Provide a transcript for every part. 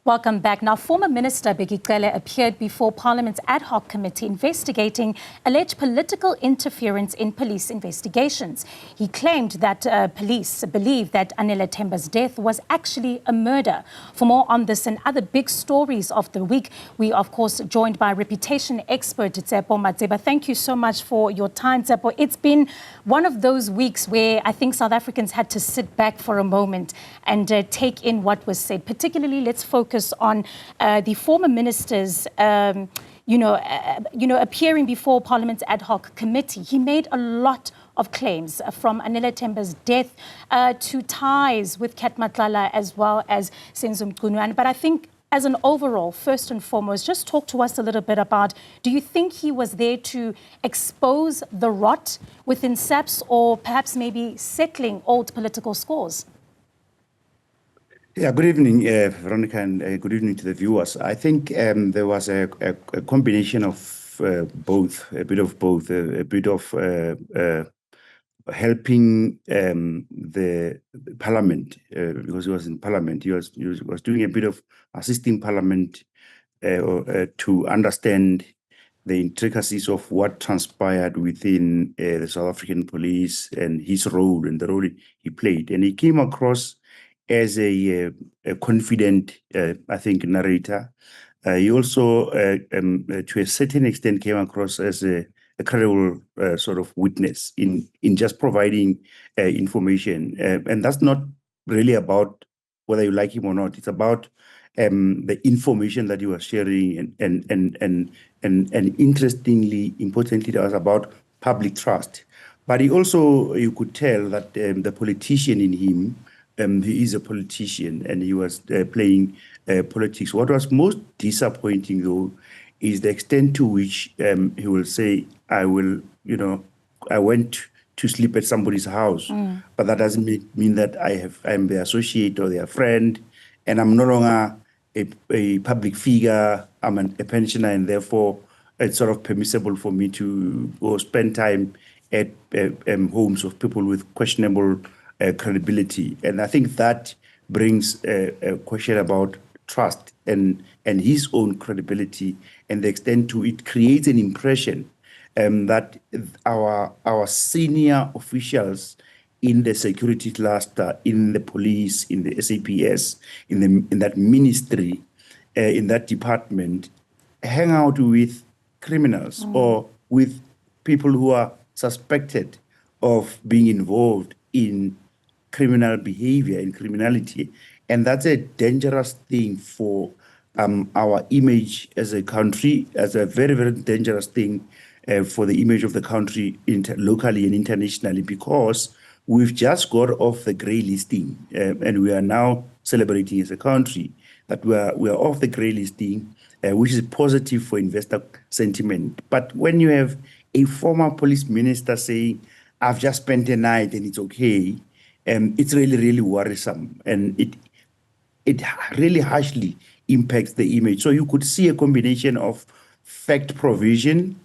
Welcome back. Now, former Minister Bheki Cele appeared before Parliament's ad hoc committee investigating alleged political interference in police investigations. He claimed that police believe that Anela Themba's death was actually a murder. For more on this and other big stories of the week, we are, of course, joined by reputation expert Tshepo Matseba. Thank you so much for your time, Tshepo. It's been one of those weeks where I think South Africans had to sit back for a moment and take in what was said. Particularly, let's focus on the former ministers, appearing before Parliament's ad hoc committee. He made a lot of claims from Anela Themba's death to ties with Madlanga as well as Senzo Mchunu. But I think as an overall, first and foremost, just talk to us a little bit about, do you think he was there to expose the rot within SAPS or perhaps maybe settling old political scores? Yeah, good evening, Veronica, and good evening to the viewers. I think there was a combination of both, a bit of both, a bit of helping the Parliament, because he was in Parliament. He was doing a bit of assisting Parliament to understand the intricacies of what transpired within the South African police and his role and the role he played. And he came across as a confident, I think, narrator. He also, to a certain extent, came across as a credible sort of witness in just providing information. And that's not really about whether you like him or not. It's about the information that he was sharing, and interestingly, importantly, that was about public trust. But he also, you could tell that the politician in him, he is a politician and he was playing politics. What was most disappointing, though, is the extent to which he will say, I went to sleep at somebody's house, but that doesn't mean that I'm their associate or their friend, and I'm no longer a public figure. I'm a pensioner, and therefore it's sort of permissible for me to go spend time at homes of people with questionable credibility. And I think that brings a question about trust and his own credibility, and the extent to it creates an impression that our senior officials in the security cluster, in the police, in the SAPS, in that ministry, in that department, hang out with criminals or with people who are suspected of being involved in criminal behavior and criminality. And that's a dangerous thing for our image as a country, as a very, very dangerous thing for the image of the country locally and internationally, because we've just got off the grey listing and we are now celebrating as a country that we are off the grey listing, which is positive for investor sentiment. But when you have a former police minister saying, I've just spent a night and it's okay, it's really, really worrisome, and it really harshly impacts the image. So you could see a combination of fact provision,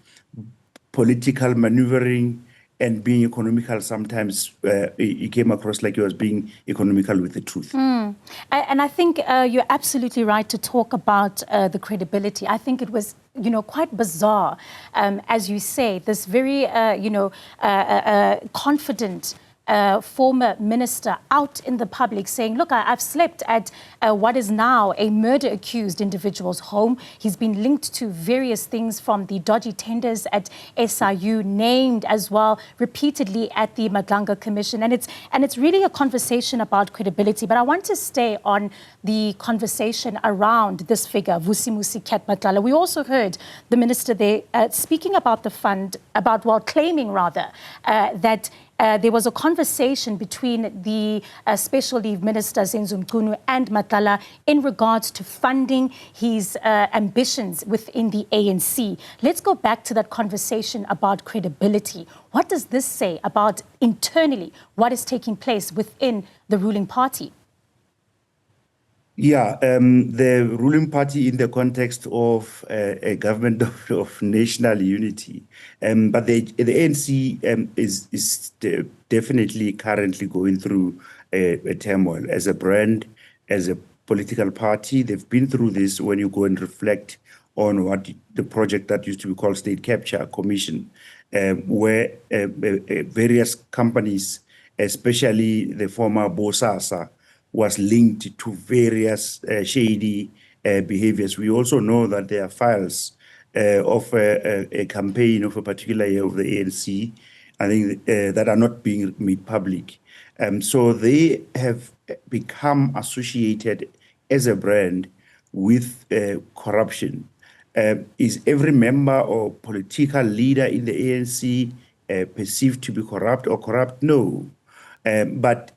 political maneuvering, and being economical. Sometimes he came across like he was being economical with the truth. And I think you're absolutely right to talk about the credibility. I think it was, quite bizarre, as you say, this very, confident former minister out in the public saying, look, I've slept at what is now a murder-accused individual's home. He's been linked to various things, from the dodgy tenders at SIU, named as well repeatedly at the Madlanga Commission. And it's really a conversation about credibility. But I want to stay on the conversation around this figure, Vusimusi Madlanga. We also heard the minister there speaking about the fund, claiming rather that there was a conversation between the Special Leave Minister Senzo Mchunu and Madlanga in regards to funding his ambitions within the ANC. Let's go back to that conversation about credibility. What does this say about internally what is taking place within the ruling party? Yeah, the ruling party in the context of a government of national unity. But the ANC is definitely currently going through a turmoil as a brand, as a political party. They've been through this when you go and reflect on what the project that used to be called State Capture Commission, where various companies, especially the former Bosasa, was linked to various shady behaviors. We also know that there are files of a campaign of a particular year of the ANC, I think, that are not being made public. So they have become associated as a brand with corruption. Is every member or political leader in the ANC perceived to be corrupt or corrupt? No. But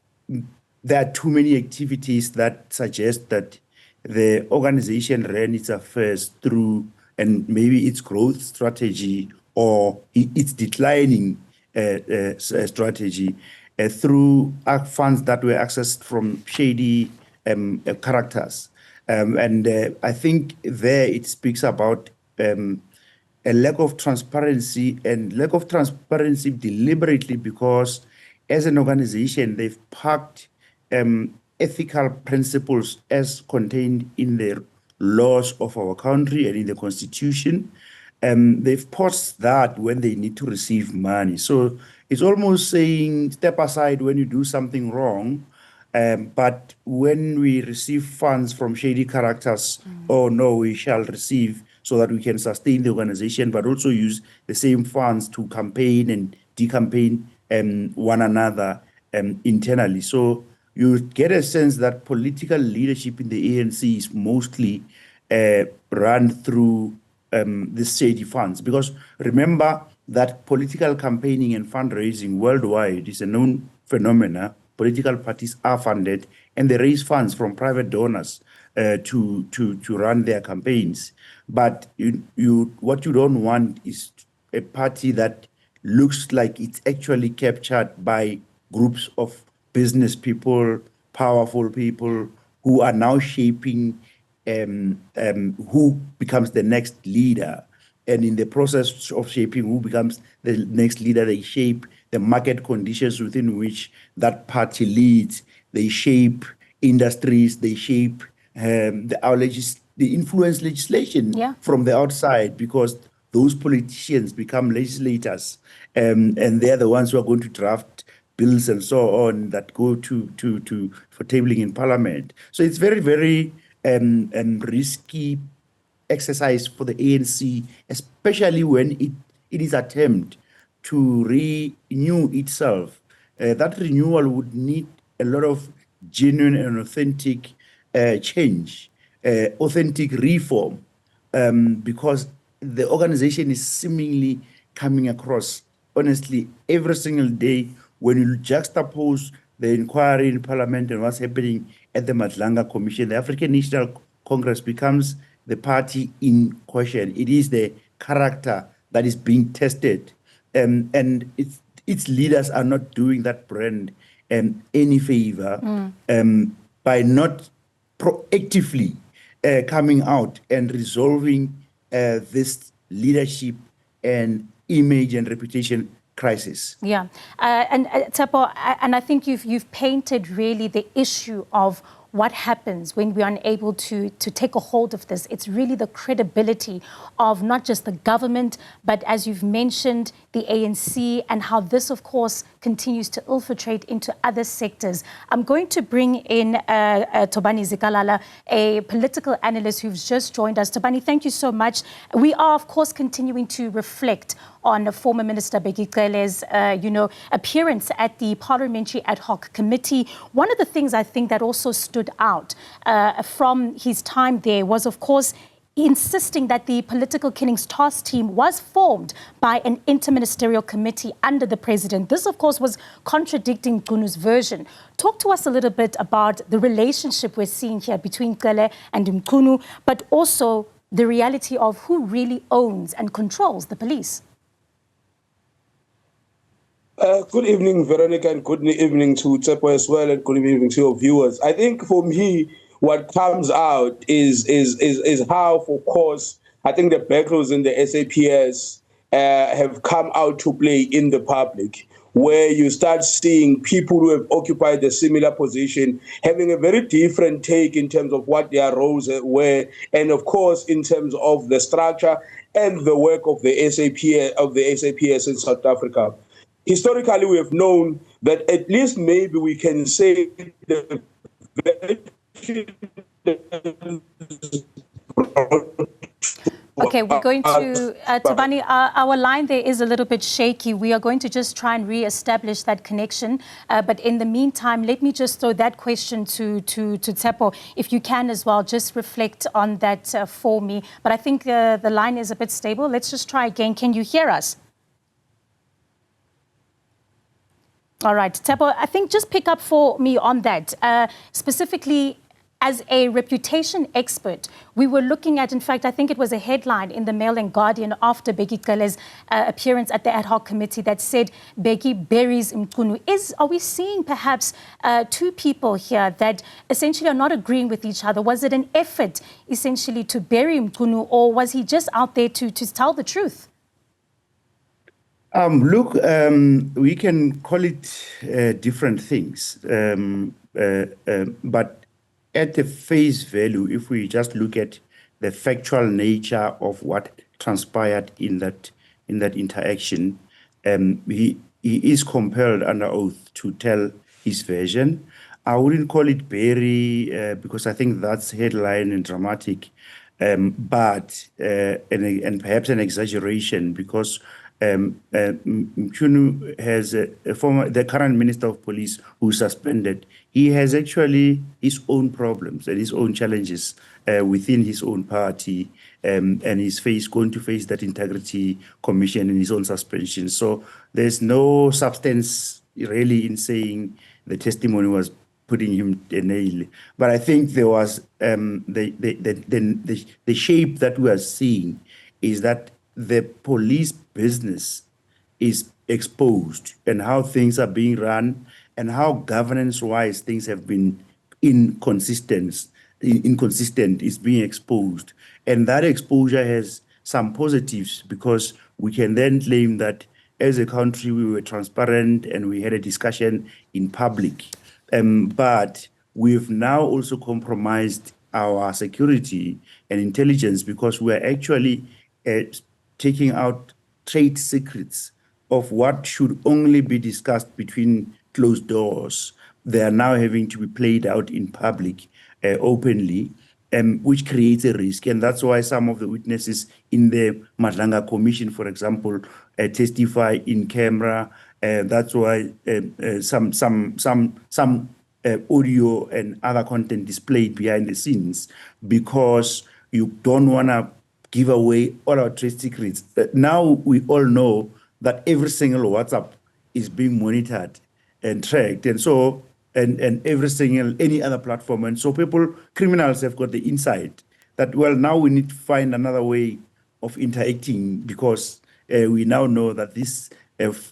there are too many activities that suggest that the organization ran its affairs through, and maybe its growth strategy or its declining strategy through funds that were accessed from shady characters. And I think there it speaks about a lack of transparency, and lack of transparency deliberately, because as an organization, they've parked ethical principles as contained in the laws of our country and in the Constitution. They've paused that when they need to receive money. So it's almost saying, step aside when you do something wrong. But when we receive funds from shady characters, oh no, we shall receive so that we can sustain the organization, but also use the same funds to campaign and decampaign one another internally. So you get a sense that political leadership in the ANC is mostly run through these shady funds. Because remember that political campaigning and fundraising worldwide is a known phenomena. Political parties are funded and they raise funds from private donors to run their campaigns. But what you don't want is a party that looks like it's actually captured by groups of business people, powerful people who are now shaping who becomes the next leader. And in the process of shaping who becomes the next leader, they shape the market conditions within which that party leads. They shape industries, they shape the influence legislation from the outside, because those politicians become legislators, and they're the ones who are going to draft bills and so on that go for tabling in Parliament. So it's very, very risky exercise for the ANC, especially when it is attempt to renew itself. That renewal would need a lot of genuine and authentic change, authentic reform, because the organization is seemingly coming across, honestly, every single day when you juxtapose the inquiry in Parliament and what's happening at the Madlanga Commission. The African National Congress becomes the party in question. It is the character that is being tested. And its leaders are not doing that brand any favor by not proactively coming out and resolving this leadership and image and reputation crisis. Yeah, and Tshepo, and I think you've painted really the issue of what happens when we are unable to take a hold of this. It's really the credibility of not just the government, but as you've mentioned, the ANC, and how this, of course, continues to infiltrate into other sectors. I'm going to bring in Thobani Zikalala, a political analyst who's just joined us. Thobani, thank you so much. We are, of course, continuing to reflect on former Minister Bheki Cele's, appearance at the Parliamentary Ad Hoc Committee. One of the things I think that also stood out from his time there was, of course, insisting that the Political Killings Task Team was formed by an interministerial committee under the president. This, of course, was contradicting Mchunu's version. Talk to us a little bit about the relationship we're seeing here between Cele and Mchunu, but also the reality of who really owns and controls the police. Good evening, Veronica, and good evening to Tshepo as well, and good evening to your viewers. I think for me, what comes out is how, of course, I think the battles in the SAPS have come out to play in the public. where you start seeing people who have occupied a similar position having a very different take in terms of what their roles were, and of course in terms of the structure and the work of the SAPS in South Africa. Historically, we have known that at least maybe we can say the Okay, we're going to, Thobani, our line there is a little bit shaky. We are going to just try and re-establish that connection. But in the meantime, let me just throw that question to Tshepo. If you can as well, just reflect on that for me. But I think the line is a bit stable. Let's just try again. Can you hear us? All right, Tshepo, I think just pick up for me on that. Specifically, as a reputation expert, we were looking at, in fact, I think it was a headline in the Mail and Guardian after Bheki Cele's appearance at the ad hoc committee that said Bheki buries Mchunu. Are we seeing perhaps two people here that essentially are not agreeing with each other? Was it an effort essentially to bury Mchunu, or was he just out there to tell the truth? Look, we can call it different things, but at the face value, if we just look at the factual nature of what transpired in that interaction, he is compelled under oath to tell his version. I wouldn't call it bury because I think that's headline and dramatic, but and perhaps an exaggeration, because Mchunu has the current Minister of Police who suspended. He has actually his own problems and his own challenges within his own party, and he's going to face that Integrity Commission in his own suspension. So there's no substance really in saying the testimony was putting him a nail. But I think there was the shape that we are seeing is that the police business is exposed, and how things are being run, and how governance-wise things have been inconsistent is being exposed. And that exposure has some positives, because we can then claim that as a country we were transparent and we had a discussion in public. But we've now also compromised our security and intelligence, because we're actually taking out trade secrets of what should only be discussed between closed doors. They are now having to be played out in public openly, which creates a risk. And that's why some of the witnesses in the Madlanga Commission, for example, testify in camera. That's why some audio and other content displayed behind the scenes, because you don't want to give away all our trade secrets. Now we all know that every single WhatsApp is being monitored and tracked, and so and every single any other platform, and so criminals have got the insight that, well, now we need to find another way of interacting, because we now know that these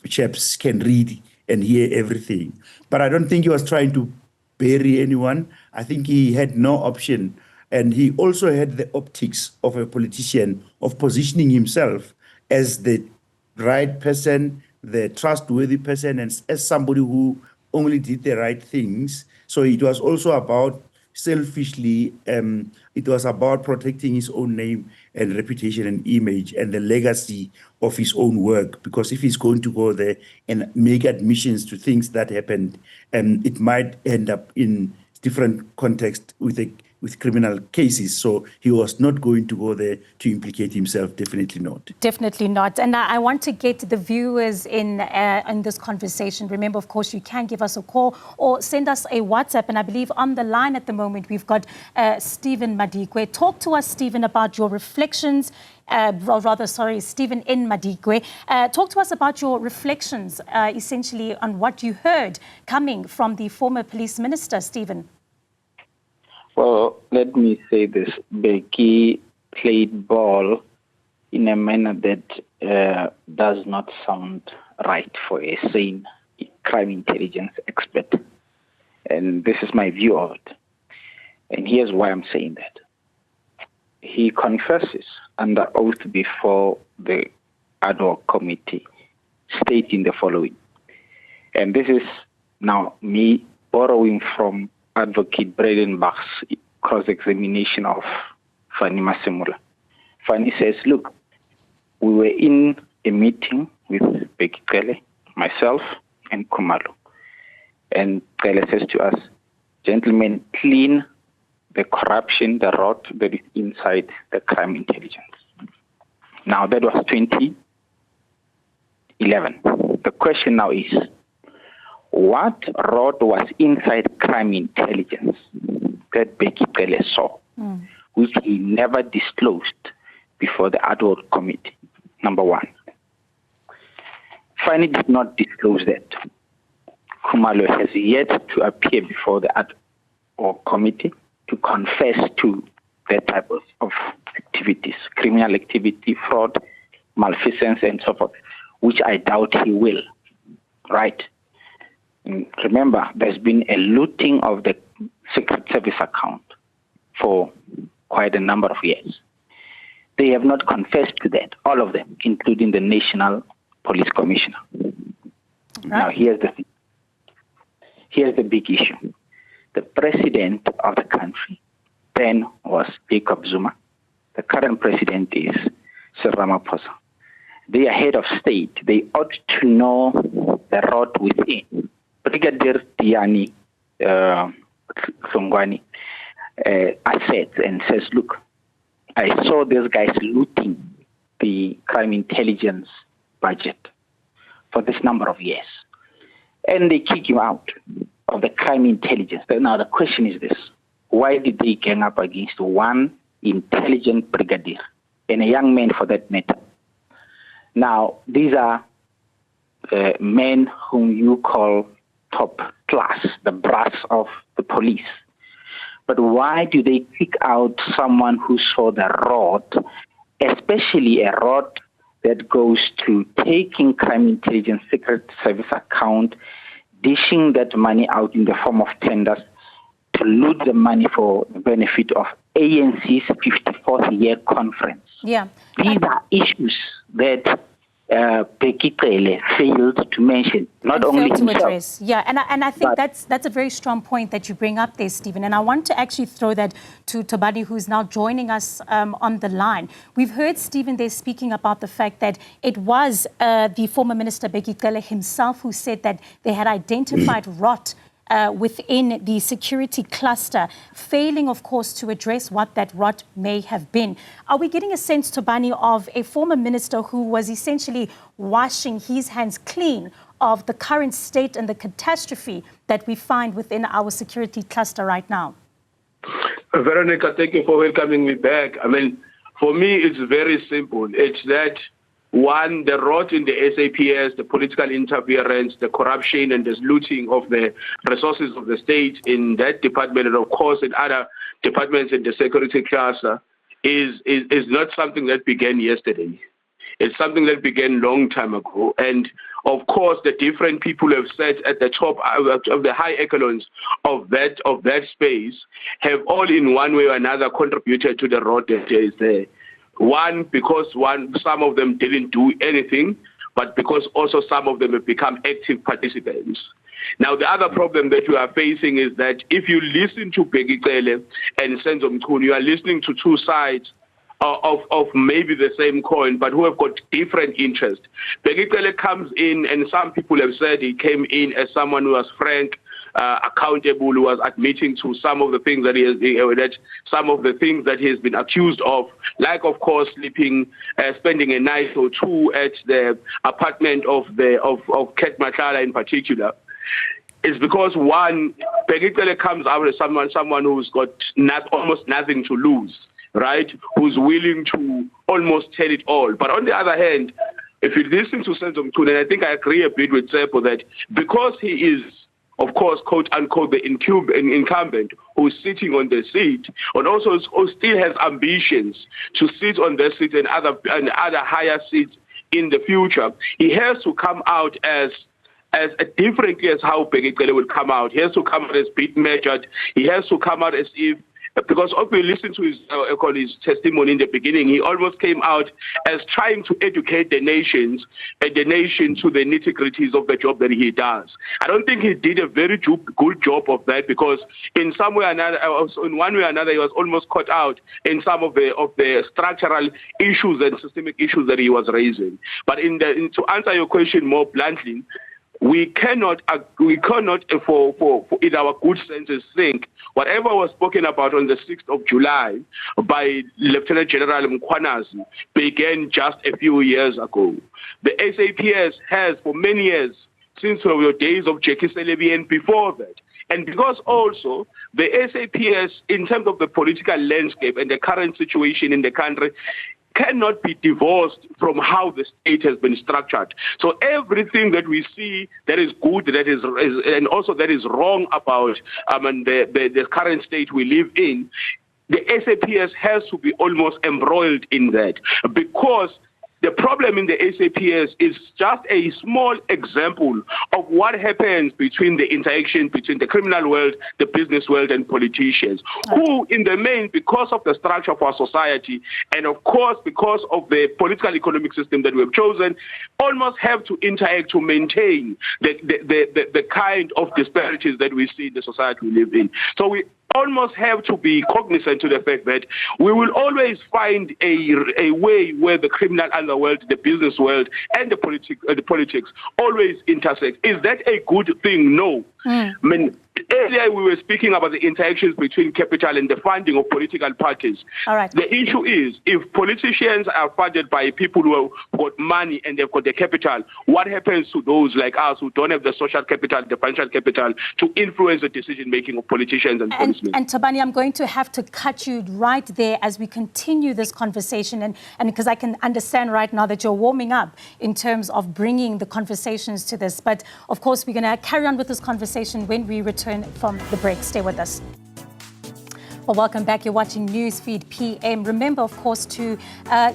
chaps can read and hear everything. But I don't think he was trying to bury anyone. I think he had no option. And he also had the optics of a politician, of positioning himself as the right person, the trustworthy person, and as somebody who only did the right things. So it was also about selfishly, it was about protecting his own name and reputation and image and the legacy of his own work. Because if he's going to go there and make admissions to things that happened, it might end up in different context with criminal cases. So he was not going to go there to implicate himself, definitely not. Definitely not. And I want to get the viewers in this conversation. Remember, of course, you can give us a call or send us a WhatsApp. And I believe on the line at the moment, we've got Stephen Madikwe. Talk to us, Stephen, about your reflections, Stephen in Madikwe. Talk to us about your reflections, essentially, on what you heard coming from the former police minister, Stephen. Well, let me say this. Bheki played ball in a manner that does not sound right for a sane crime intelligence expert. And this is my view of it. And here's why I'm saying that. He confesses under oath before the ad hoc committee, stating the following. And this is now me borrowing from Advocate Bredenbach's cross-examination of Fani Masemula. Fani says, look, we were in a meeting with Bheki Cele, myself, and Khumalo. And Cele says to us, gentlemen, clean the corruption, the rot that is inside the crime intelligence. Now, that was 2011. The question now is, what rot was inside crime intelligence that Bheki Cele saw, which he never disclosed before the ad hoc committee? Number one. Fani did not disclose that. Khumalo has yet to appear before the ad hoc committee to confess to that type of activities, criminal activity, fraud, malfeasance, and so forth, which I doubt he will, right? And remember, there's been a looting of the Secret Service account for quite a number of years. They have not confessed to that, all of them, including the National Police Commissioner. Right. Now, here's the thing. Here's the big issue. The president of the country then was Jacob Zuma. The current president is Sir Ramaphosa. They are head of state. They ought to know the rot within. Brigadier Diani Songwani assets and says, look, I saw these guys looting the crime intelligence budget for this number of years. And they kick you out of the crime intelligence. Now the question is this: why did they gang up against one intelligent brigadier and a young man for that matter? Now, these are men whom you call top class, the brass of the police. But why do they kick out someone who saw the rot, especially a rot that goes to taking crime intelligence secret service account, dishing that money out in the form of tenders to loot the money for the benefit of ANC's 54th year conference? Yeah. These are issues that Bheki Cele failed to mention, not only himself. Address. Yeah, and I think that's a very strong point that you bring up there, Stephen. And I want to actually throw that to Thobani, who's now joining us on the line. We've heard Stephen there speaking about the fact that it was the former Minister Bheki Cele himself who said that they had identified rot within the security cluster, failing, of course, to address what that rot may have been. Are we getting a sense, Thobani, of a former minister who was essentially washing his hands clean of the current state and the catastrophe that we find within our security cluster right now? Veronica, thank you for welcoming me back. I mean, for me, it's very simple. It's that, one, the rot in the SAPS, the political interference, the corruption and the looting of the resources of the state in that department, and of course in other departments in the security cluster, is not something that began yesterday. It's something that began long time ago. And of course, the different people have sat at the top of the high echelons of that space have all in one way or another contributed to the rot that is there. One, because some of them didn't do anything, but because also some of them have become active participants. Now, the other problem that you are facing is that if you listen to Bheki Cele and Senzo Mchunu, you are listening to two sides of maybe the same coin, but who have got different interests. Bheki Cele comes in, and some people have said he came in as someone who was frank, accountable, who was admitting to some of the things that he has been accused of, like of course spending a night or two at the apartment of Ket Matlala in particular. It's because, one, Bheki Cele comes out as someone who's got almost nothing to lose, right? Who's willing to almost tell it all. But on the other hand, if you listen to Senzo Mchunu, and I think I agree a bit with Tshepo that because he is, of course, quote unquote, the incumbent who's sitting on the seat, and also who still has ambitions to sit on the seat and other higher seats in the future, he has to come out as differently as how Bheki Cele will come out. He has to come out as bit measured. He has to come out as if because if we listen to his testimony in the beginning, he almost came out as trying to educate the nation to the nitty-gritties of the job that he does. I don't think he did a very good job of that, because in one way or another, he was almost caught out in some of the structural issues and systemic issues that he was raising. But to answer your question more bluntly, we cannot, for in our good senses, think whatever was spoken about on the 6th of July by Lieutenant General Mkhwanazi began just a few years ago. The SAPS has, for many years, since the days of Bheki Cele and before that, and because also the SAPS, in terms of the political landscape and the current situation in the country, cannot be divorced from how the state has been structured. So everything that we see that is good, and also that is wrong about the current state we live in, the SAPS has to be almost embroiled in that, because the problem in the SAPS is just a small example of what happens between the interaction between the criminal world, the business world, and politicians, who in the main, because of the structure of our society, and of course because of the political economic system that we've chosen, almost have to interact to maintain the kind of disparities that we see in the society we live in. So we almost have to be cognizant to the fact that we will always find a way where the criminal underworld, the business world, and the politics always intersect. Is that a good thing? No. I mean, earlier we were speaking about the interactions between capital and the funding of political parties. All right. The issue is, if politicians are funded by people who have got money and they've got the capital, what happens to those like us who don't have the social capital, the financial capital to influence the decision-making of politicians and policemen? And Thobani, I'm going to have to cut you right there as we continue this conversation, and because I can understand right now that you're warming up in terms of bringing the conversations to this. But of course, we're going to carry on with this conversation when we return from the break. Stay with us. Well, welcome back. You're watching Newsfeed PM. Remember, of course, to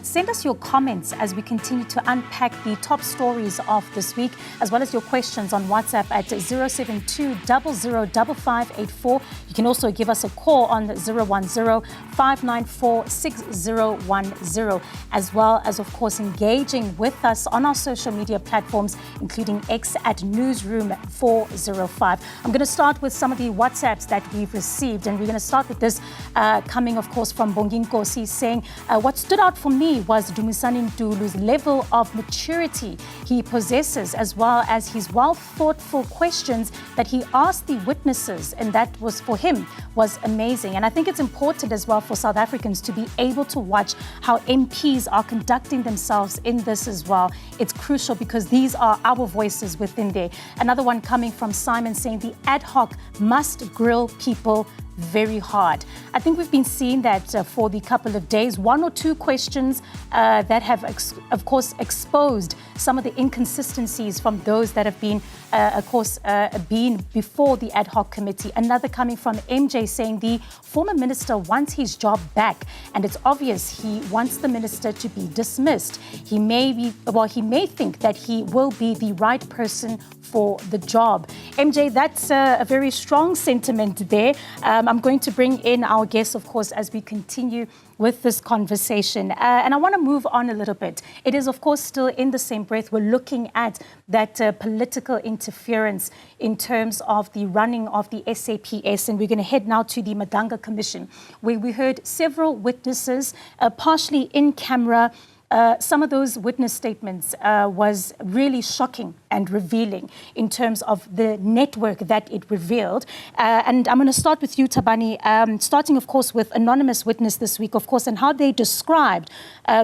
send us your comments as we continue to unpack the top stories of this week, as well as your questions on WhatsApp at 072-005584. You can also give us a call on 010-594-6010, as well as, of course, engaging with us on our social media platforms, including X at Newsroom 405. I'm going to start with some of the WhatsApps that we've received, and we're going to start with this coming, of course, from Bonginkosi, saying, what stood out for me was Dumisani Ndulu's level of maturity he possesses, as well as his well-thoughtful questions that he asked the witnesses, and that was, for him, was amazing. And I think it's important as well for South Africans to be able to watch how MPs are conducting themselves in this as well. It's crucial because these are our voices within there. Another one coming from Simon saying the ad hoc must grill people very hard. I think we've been seeing that for the couple of days, one or two questions that have, of course, exposed some of the inconsistencies from those that have been, of course, been before the ad hoc committee. Another coming from MJ saying the former minister wants his job back, and it's obvious he wants the minister to be dismissed. He may think that he will be the right person for the job. MJ, that's a very strong sentiment there. I'm going to bring in our guests, of course, as we continue with this conversation. And I want to move on a little bit. It is, of course, still in the same breath, we're looking at that political interference in terms of the running of the SAPS. And we're going to head now to the Madlanga Commission, where we heard several witnesses, partially in camera. Some of those witness statements was really shocking and revealing in terms of the network that it revealed. And I'm going to start with you, Thobani, starting, of course, with anonymous witness this week, of course, and how they described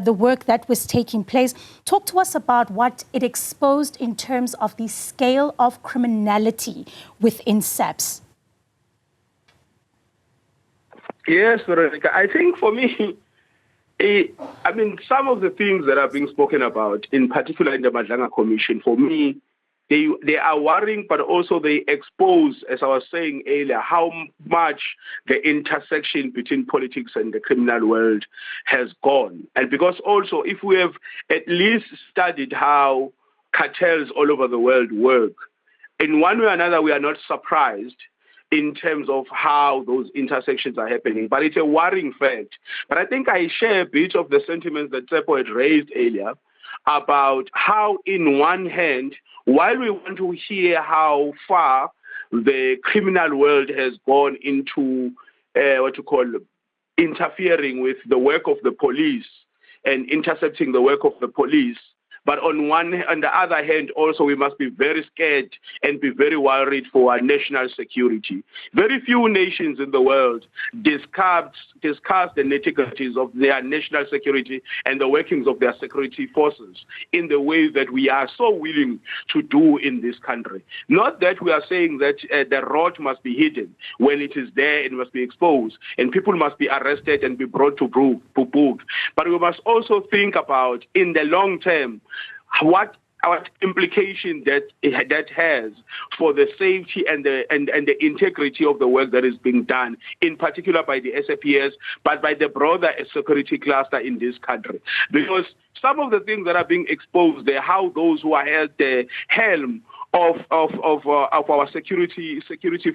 the work that was taking place. Talk to us about what it exposed in terms of the scale of criminality within SAPS. Yes, Veronica. I think for me, some of the things that are being spoken about, in particular in the Madlanga Commission, for me, they are worrying, but also they expose, as I was saying earlier, how much the intersection between politics and the criminal world has gone. And because also, if we have at least studied how cartels all over the world work, in one way or another, we are not surprised in terms of how those intersections are happening, but it's a worrying fact. But I think I share a bit of the sentiments that Tshepo had raised earlier about how, in one hand, while we want to hear how far the criminal world has gone into interfering with the work of the police and intercepting the work of the police, but on the other hand, also we must be very scared and be very worried for our national security. Very few nations in the world discuss the nitty-gritties of their national security and the workings of their security forces in the way that we are so willing to do in this country. Not that we are saying that the rot must be hidden. When it is there, it must be exposed, and people must be arrested and be brought to book. But we must also think about, in the long term, what implication that has for the safety and the integrity of the work that is being done, in particular by the SAPS, but by the broader security cluster in this country. Because some of the things that are being exposed there, how those who are held the helm of our security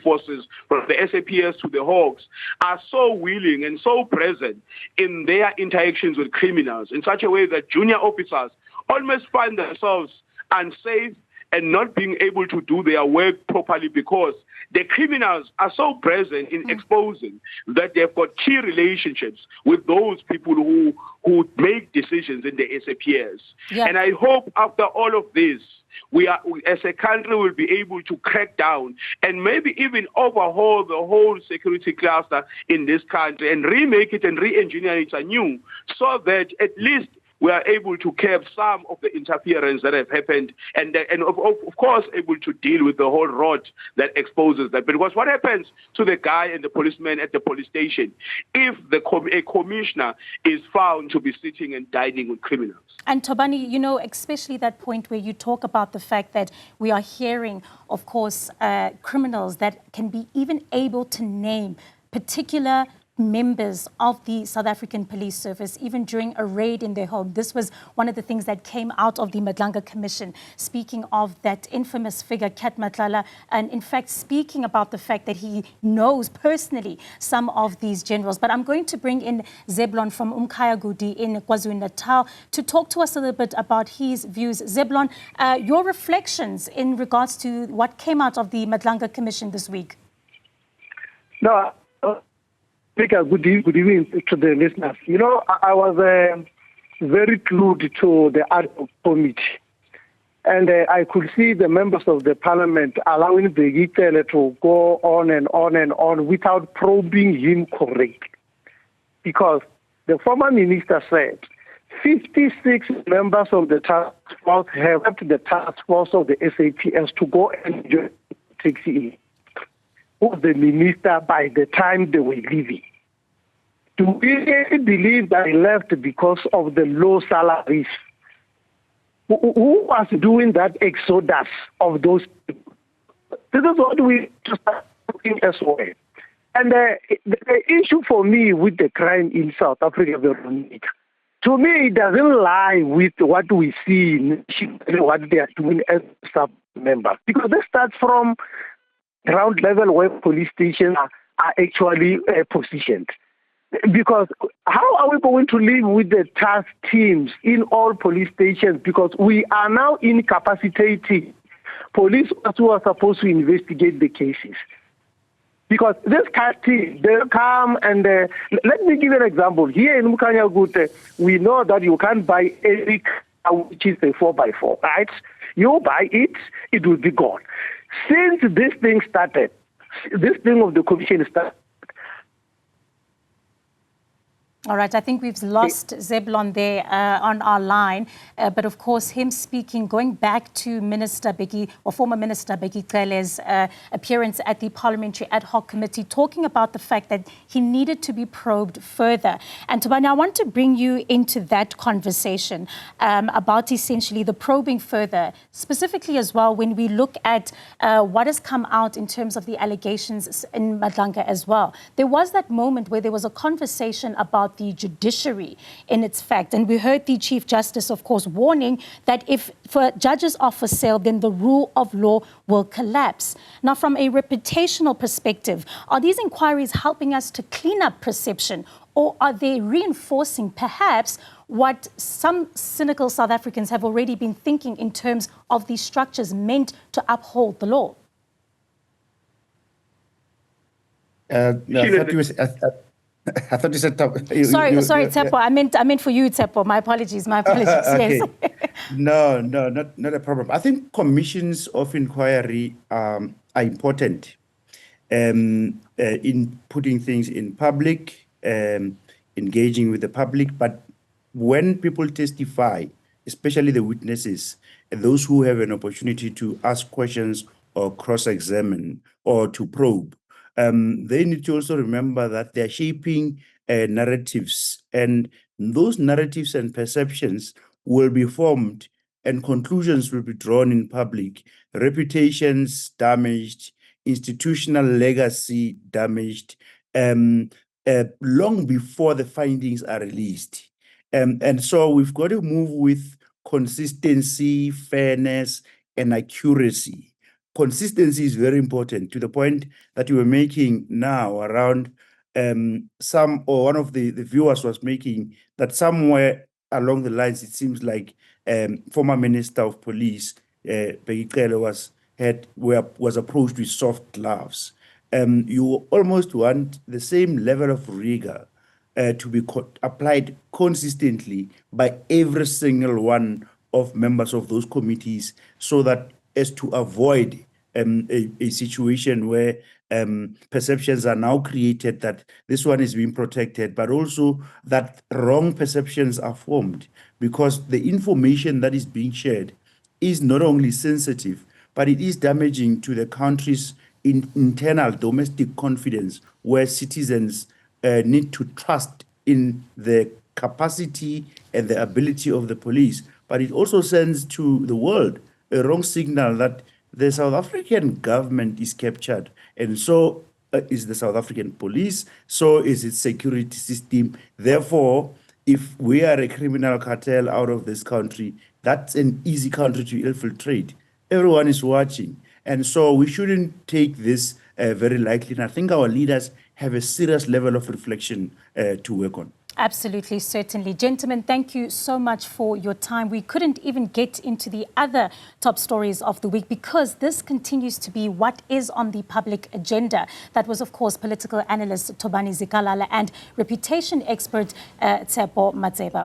forces, from the SAPS to the Hawks, are so willing and so present in their interactions with criminals in such a way that junior officers almost find themselves unsafe and not being able to do their work properly because the criminals are so present in exposing that they've got key relationships with those people who make decisions in the SAPS. Yeah. And I hope after all of this, we as a country will be able to crack down and maybe even overhaul the whole security cluster in this country and remake it and re-engineer it anew, so that at least we are able to curb some of the interference that have happened and of course able to deal with the whole rot that exposes that. Because what happens to the guy and the policeman at the police station if a commissioner is found to be sitting and dining with criminals? And Thobani, especially that point where you talk about the fact that we are hearing, of course, criminals that can be even able to name particular members of the South African Police Service, even during a raid in their home. This was one of the things that came out of the Madlanga Commission, speaking of that infamous figure, Matlala, and in fact speaking about the fact that he knows personally some of these generals. But I'm going to bring in Zeblon from Umkhayagudi in KwaZulu-Natal to talk to us a little bit about his views. Zeblon, your reflections in regards to what came out of the Madlanga Commission this week. No, good evening to the listeners. I was very glued to the ad hoc committee, and I could see the members of the parliament allowing Bheki Cele to go on and on and on without probing him correctly. Because the former minister said 56 members of the task force have left the task force of the SAPS to go and join taxi was the minister by the time they were leaving. Do we really believe that he left because of the low salaries? Who was doing that exodus of those people? This is what we just start looking as well. And the issue for me with the crime in South Africa, Veronica, to me, it doesn't lie with what we see, what they are doing as sub members, because they start from ground level where police stations are actually positioned. Because how are we going to live with the task teams in all police stations? Because we are now incapacitating police who are supposed to investigate the cases. Because this task team, they'll come and let me give you an example. Here in Mukanyagute, we know that you can't buy any car which is a 4x4, right? You buy it, it will be gone. Since this thing started, this thing of the commission started. All right, I think we've lost Zeblon there on our line. But of course, him speaking, going back to former Minister Bheki Cele's appearance at the Parliamentary Ad Hoc Committee, talking about the fact that he needed to be probed further. And Thobani, I want to bring you into that conversation about essentially the probing further, specifically as well when we look at what has come out in terms of the allegations in Madlanga as well. There was that moment where there was a conversation about of the judiciary in its fact. And we heard the Chief Justice, of course, warning that if judges are for sale, then the rule of law will collapse. Now, from a reputational perspective, are these inquiries helping us to clean up perception, or are they reinforcing perhaps what some cynical South Africans have already been thinking in terms of these structures meant to uphold the law? No, I thought you said Sorry, Tshepo. I meant for you, Tshepo. My apologies. Okay. Yes. No, not a problem. I think commissions of inquiry are important in putting things in public, engaging with the public. But when people testify, especially the witnesses, those who have an opportunity to ask questions or cross-examine or to probe, they need to also remember that they're shaping narratives, and those narratives and perceptions will be formed and conclusions will be drawn in public, reputations damaged, institutional legacy damaged, long before the findings are released. And so we've got to move with consistency, fairness, and accuracy. Consistency is very important, to the point that you were making now around one of the viewers was making, that somewhere along the lines, it seems like former Minister of Police, Bheki Cele, was approached with soft gloves. You almost want the same level of rigor to be applied consistently by every single one of members of those committees, so that as to avoid a situation where perceptions are now created that this one is being protected, but also that wrong perceptions are formed, because the information that is being shared is not only sensitive, but it is damaging to the country's internal domestic confidence, where citizens need to trust in the capacity and the ability of the police. But it also sends to the world a wrong signal that the South African government is captured, and so is the South African police, so is its security system. Therefore, if we are a criminal cartel out of this country, that's an easy country to infiltrate. Everyone is watching. And so we shouldn't take this very lightly. And I think our leaders have a serious level of reflection to work on. Absolutely, certainly. Gentlemen, thank you so much for your time. We couldn't even get into the other top stories of the week because this continues to be what is on the public agenda. That was, of course, political analyst Thobani Zikalala and reputation expert Tshepo Matseba.